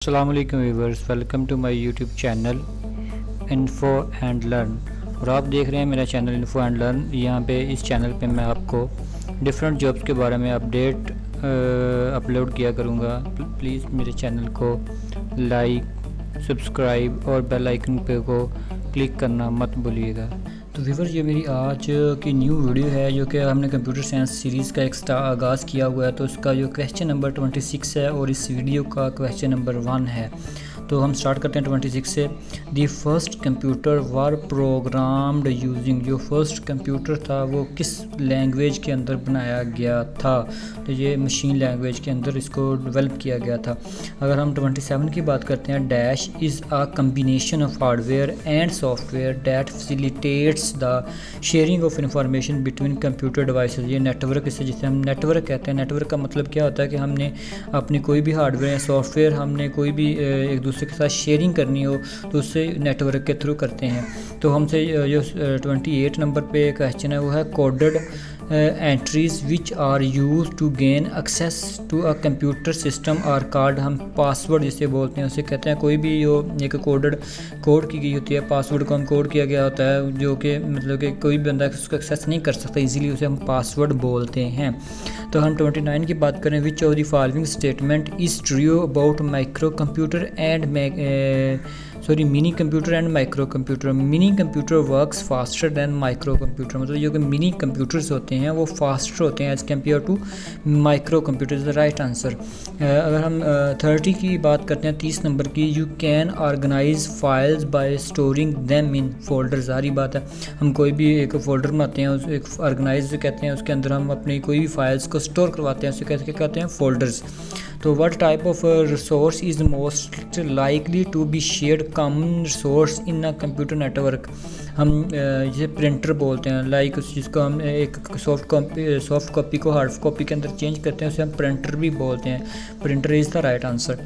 अस्सलामुअलैकुम viewers, welcome to my YouTube channel Info and Learn. और आप देख रहे हैं मेरा चैनल इन्फो एंड लर्न। यहाँ पे इस चैनल पे मैं आपको डिफरेंट जॉब्स के बारे में अपडेट अपलोड किया करूँगा। प्लीज़ मेरे चैनल को लाइक, सब्सक्राइब और बेल आइकन पे को क्लिक करना मत भूलिएगा। तो व्यूवर्स, ये मेरी आज की न्यू वीडियो है जो कि हमने कंप्यूटर साइंस सीरीज़ का एक आगाज़ किया हुआ है। तो उसका जो क्वेश्चन नंबर 26 है और इस वीडियो का क्वेश्चन नंबर 1 है। तो हम स्टार्ट करते हैं 26 से। The first computer were programmed using, जो फर्स्ट कंप्यूटर था वो किस लैंग्वेज के अंदर बनाया गया था? तो ये मशीन लैंग्वेज के अंदर इसको डेवलप किया गया था। अगर हम 27 की बात करते हैं, dash is a combination of hardware and software that facilitates the sharing of information between computer devices. ये नेटवर्क, इसे जिसे हम नेटवर्क कहते हैं। नेटवर्क का मतलब क्या होता है कि हमने अपनी कोई भी हार्डवेयर या सॉफ्टवेयर हमने कोई भी एक दूसरे के साथ शेयरिंग करनी हो तो उससे नेटवर्क के थ्रू करते हैं। तो हमसे जो 28 नंबर पे क्वेश्चन है वो है coded entries which are use to gain access to a computer system are card. हम पासवर्ड जिसे बोलते हैं उसे कहते हैं। कोई भी जो एक कोड की गई होती है, पासवर्ड को हम कोड किया गया होता है जो कि मतलब कि कोई भी बंदा उसको एक्सेस नहीं कर सकता इजीली, उसे हम पासवर्ड बोलते हैं। तो हम 29 की बात करें, विच of the following statement is true about micro computer and mini computer and micro computer. Mini computer works faster than micro computer. मतलब जो कि मिनी कंप्यूटर्स होते हैं वो फास्टर होते हैं as compare to micro computer. Is the right answer. अगर हम 30 की बात करते हैं, 30 नंबर की, you can organise files by storing them in folder. सारी बात है, हम कोई भी एक फ़ोल्डर बनाते हैं, उस एक ऑर्गेनाइज कहते हैं, उसके अंदर हम अपनी कोई भी फाइल्स को स्टोर करवाते हैं, उसे कैसे कहते हैं? फोल्डर्स। तो what type of resource is most likely to be shared common resource in a computer network. हम जिसे प्रिंटर बोलते हैं, लाइक जिसको हम एक सॉफ्ट कॉपी को हार्ड कॉपी के अंदर चेंज करते हैं उसे हम प्रिंटर भी बोलते हैं। Printer is the right answer.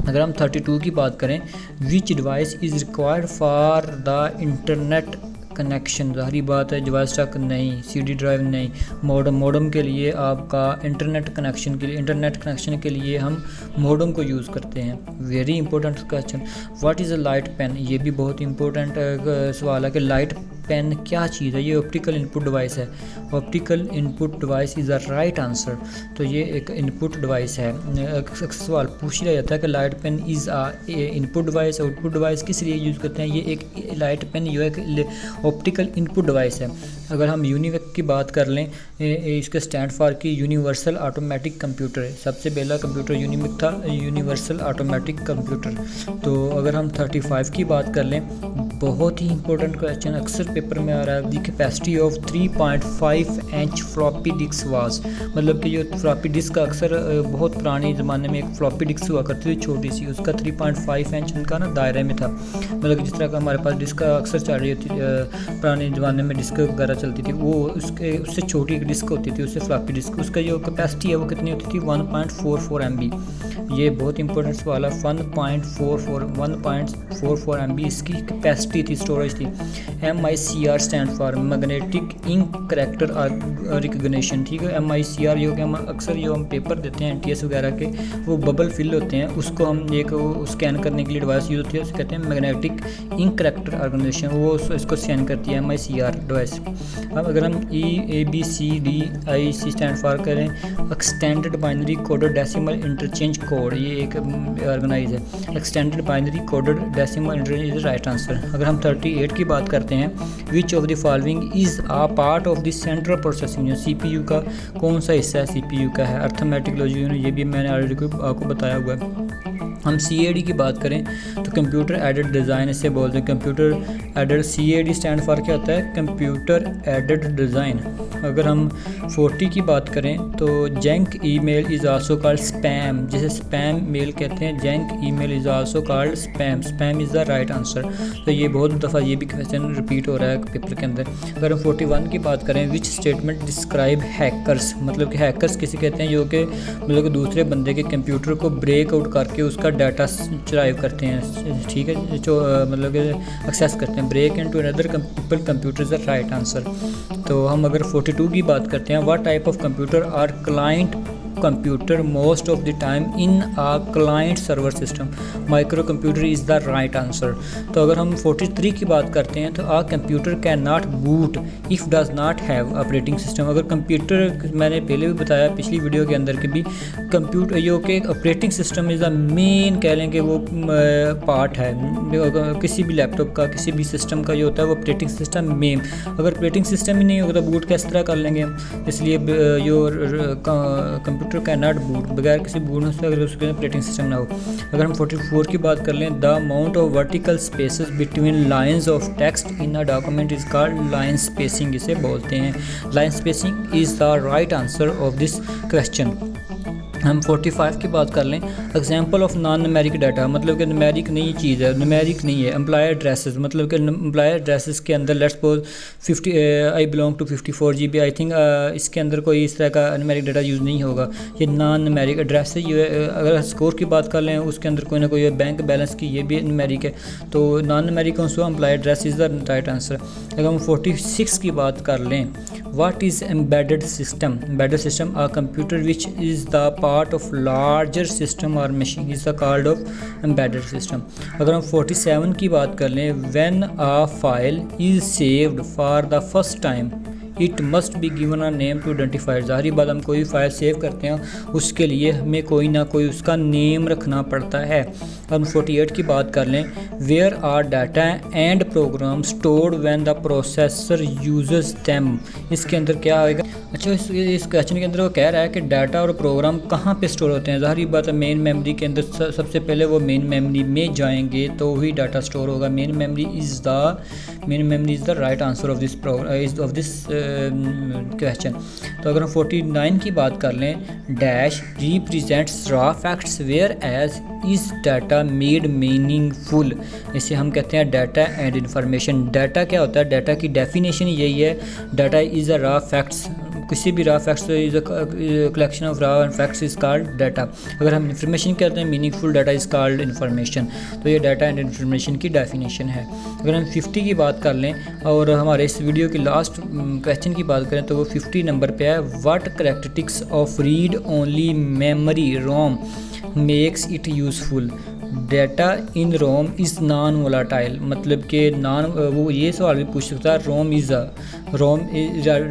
अगर हम 32 की बात करें, विच device is required for the internet connection. ज़ाहिर बात है, डिवाइस तक नहीं, सीडी ड्राइव नहीं, मॉडम के लिए आपका इंटरनेट कनेक्शन के लिए हम मॉडम को यूज़ करते हैं। Very important question. What is a light pen? ये भी बहुत इंपॉर्टेंट सवाल है कि लाइट पेन क्या चीज़ है? ये ऑप्टिकल इनपुट डिवाइस है। Optical input device is the right answer. तो ये एक इनपुट डिवाइस है। सवाल पूछ लिया जाता है कि light pen is a input device, output device किस लिए यूज़ करते हैं? ये एक लाइट पेन जो है ऑप्टिकल इनपुट डिवाइस है। अगर हम यूनिवैक की बात कर लें, इसका स्टैंड फॉर की यूनिवर्सल ऑटोमेटिक कंप्यूटर है। सबसे पहला कंप्यूटर यूनिवैक था, यूनिवर्सल ऑटोमेटिक कंप्यूटर। तो अगर हम 35 की बात कर लें, बहुत ही इंपॉर्टेंट क्वेश्चन अक्सर पेपर में आ रहा है। The capacity of 3.5 inch floppy disk was. मतलब कि जो फ्लॉपी डिस्क अक्सर बहुत पुराने ज़माने में एक फ्लॉपी डिस्क हुआ करती थी छोटी सी, उसका 3.5 इंच उनका ना दायरे में था। मतलब कि जिस तरह का हमारे पास डिस्क अक्सर चल रही होती पुराने ज़माने में डिस्क वगैरह चलती थी, वो उससे छोटी एक डिस्क होती थी, उससे फ्लॉपी डिस्क। उसका जो कैपेसिटी है वो कितनी होती थी? 1.44 MB। ये बहुत इंपॉर्टेंट सवाल है। 1.44 MB इसकी कैपेसिटी थी, स्टोरेज थी। MICR stand for magnetic ink character recognition. ठीक है, MICR जो कि हम अक्सर जो हम पेपर देते हैं NTS वगैरह के, वो बबल फिल होते हैं, उसको हम एक स्कैन करने के लिए डिवाइस यूज़ होती है, उसे कहते हैं मैग्नेटिक इंक करैक्टर ऑर्गेनाइजेशन। वो इसको स्कैन करती है, MICR डिवाइस। अब अगर हम EABCDIC स्टैंड फॉर करें, extended binary coded decimal interchange code, ये एक ऑर्गेनाइज है। Extended binary coded decimal interchange is right answer. अगर हम 38 की बात करते हैं, which of the following is a part of the central processing unit. CPU का कौन सा हिस्सा है? CPU का है अर्थमेटिक लॉजिक यूनिट। ये भी मैंने ऑलरेडी आपको बताया हुआ है। हम CAD की बात करें तो कंप्यूटर एडेड डिज़ाइन इसे बोलते हैं। Computer aided CAD stand for क्या होता है? Computer aided design. अगर हम 40 की बात करें तो junk email is also called spam. जैसे स्पैम मेल कहते हैं, junk email is also called spam. Spam is the right answer. तो ये बहुत दफ़ा ये भी क्वेश्चन रिपीट हो रहा है पेपर के अंदर। अगर हम 41 की बात करें, विच स्टेटमेंट डिस्क्राइब हैकर्स। मतलब कि हैकर्स किसे कहते हैं? जो कि मतलब कि दूसरे बंदे के कंप्यूटर को ब्रेक आउट करके उसका डाटा चुराइव करते हैं। ठीक है, जो मतलब कि एक्सेस करते हैं। Break into another people computer is the right answer. तो हम अगर 42 की बात करते हैं, what type of computer are client computer most of the time in a client server system, micro computer is the right answer. तो अगर हम 43 की बात करते हैं तो a computer can not boot if does not have operating system. अगर computer, मैंने पहले भी बताया पिछली वीडियो के अंदर कि भी कंप्यूटर जो कि operating system is the main, कह लें कि वो पार्ट है किसी भी लैपटॉप का, किसी भी सिस्टम का जो होता है वो ऑपरेटिंग सिस्टम मेन। अगर ऑपरेटिंग सिस्टम ही नहीं होगा तो बूट किस तरह कर लेंगे हम, इसलिए जो कंप्यूटर कैन नॉट बूट, बगैर किसी बूट से अगर उसके ऑपरेटिंग सिस्टम ना हो। अगर हम 44 की बात कर लें, the amount of vertical spaces between lines of text in a document is called line spacing, इसे बोलते हैं। Line spacing is the right answer of this question. हम 45 की बात कर लें, example of non numeric data, मतलब कि न्यूमेरिक नई चीज़ है, न्यूमेरिक नहीं है। एम्प्लॉयर एड्रेसेस, मतलब कि एम्प्लॉयर एड्रेसेस के अंदर let's suppose 50 I belong to 54 GB, I think इसके अंदर कोई इस तरह का न्यूमेरिक डाटा यूज़ नहीं होगा, ये नॉन न्यूमेरिक एड्रेस है। ये अगर स्कोर की बात कर लें उसके अंदर कोई ना कोई बैंक बैलेंस की, ये भी न्यूमेरिक है, तो non numeric also employer address is the right answer. अगर हम 46 की बात कर लें, what is embedded system? Embedded system a computer which is the part of larger system और machine is the called of embedded system. अगर हम 47 की बात कर लें, when a file is saved for the first time it must be given a name to identify. ज़ाहिर बात, हम कोई फाइल सेव करते हैं उसके लिए हमें कोई ना कोई उसका नेम रखना पड़ता है। हम 48 की बात कर लें, where are data and program stored when the processor uses them, इसके अंदर क्या आएगा? अच्छा, इस क्वेश्चन के अंदर वो कह रहा है कि डाटा और प्रोग्राम कहाँ पे स्टोर होते हैं। ज़ाहिर बात है, मेन मेमोरी के अंदर सबसे पहले वो मेन मेमोरी में जाएंगे तो ही डाटा स्टोर होगा। Main memory is the right answer of this question. तो अगर हम 49 की बात कर लें, dash represents raw facts whereas is data made meaningful, इसे हम कहते हैं डाटा एंड इंफॉर्मेशन। डाटा क्या होता है? डाटा की डेफिनेशन यही है, data is a raw facts, किसी भी raw facts is a collection of raw and facts is called data. अगर हम इंफॉर्मेशन कहते हैं meaningful data is called information. तो ये डाटा एंड इंफॉर्मेशन की डेफिनेशन है। अगर हम 50 की बात कर लें और हमारे इस वीडियो की लास्ट क्वेश्चन की बात करें तो वो 50 नंबर पे है, what characteristics of read only memory ROM makes it useful? Data in ROM is non volatile, मतलब कि वो ये सवाल भी पूछ सकता है,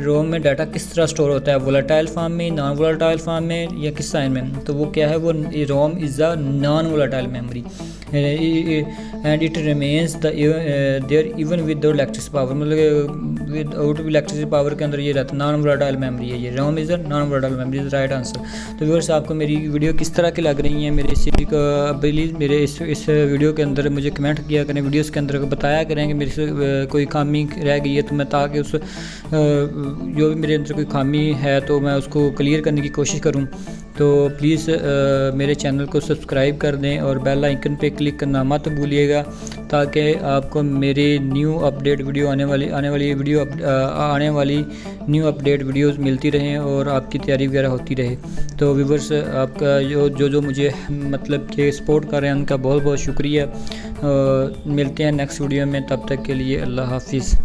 रोम में डाटा किस तरह स्टोर होता है, वोलाटाइल फॉर्म में, नॉन वोलाटाइल फॉर्म में या किस साइन में? तो वो क्या है, वो ROM is a non volatile memory and it remains there even with electric power, मतलब विदाउट इलेक्ट्रिक पावर के अंदर ये रहता है, नॉन वोलाटाइल मेमोरी है ये। ROM is a non volatile memory is right answer. तो व्यूअर्स, आपको मेरी वीडियो किस तरह की लग रही है? मेरे इस वीडियो के अंदर मुझे कमेंट किया करें, वीडियोस के अंदर बताया करें कि मेरे से कोई खामी रह गई है तो मैं, ताकि उस जो भी मेरे अंदर कोई खामी है तो मैं उसको क्लियर करने की कोशिश करूं। तो प्लीज़ मेरे चैनल को सब्सक्राइब कर दें और बेल आइकन पे क्लिक करना मत भूलिएगा, ताकि आपको मेरे न्यू अपडेट वीडियो आने वाली न्यू अपडेट वीडियोस मिलती रहें और आपकी तैयारी वगैरह होती रहे। तो व्यूअर्स, आपका जो मुझे मतलब कि सपोर्ट कर रहे हैं उनका बहुत बहुत शुक्रिया। मिलते हैं नेक्स्ट वीडियो में, तब तक के लिए अल्लाह हाफिज़।